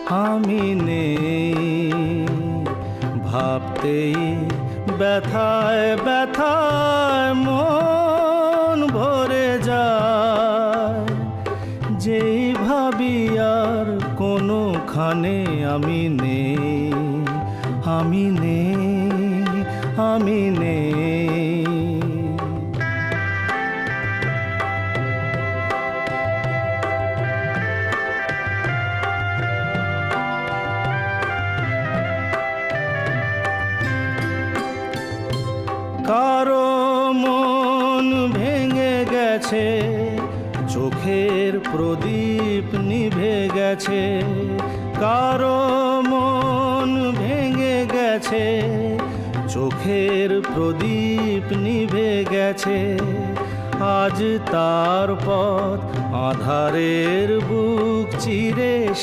আমি নেই। ভাবতেই ব্যথায় ব্যথায় মন ভরে যায়। যেই ভাবি আর কোনোখানে আমি নেই, আমি নেই, আমি নেই। কারো মন ভেঙে গেছে, চোখের প্রদীপ নিভে গেছে। কারো মন ভেঙে গেছে, চোখের প্রদীপ নিভে গেছে। আজ তার পথ আঁধারের বুক চিরে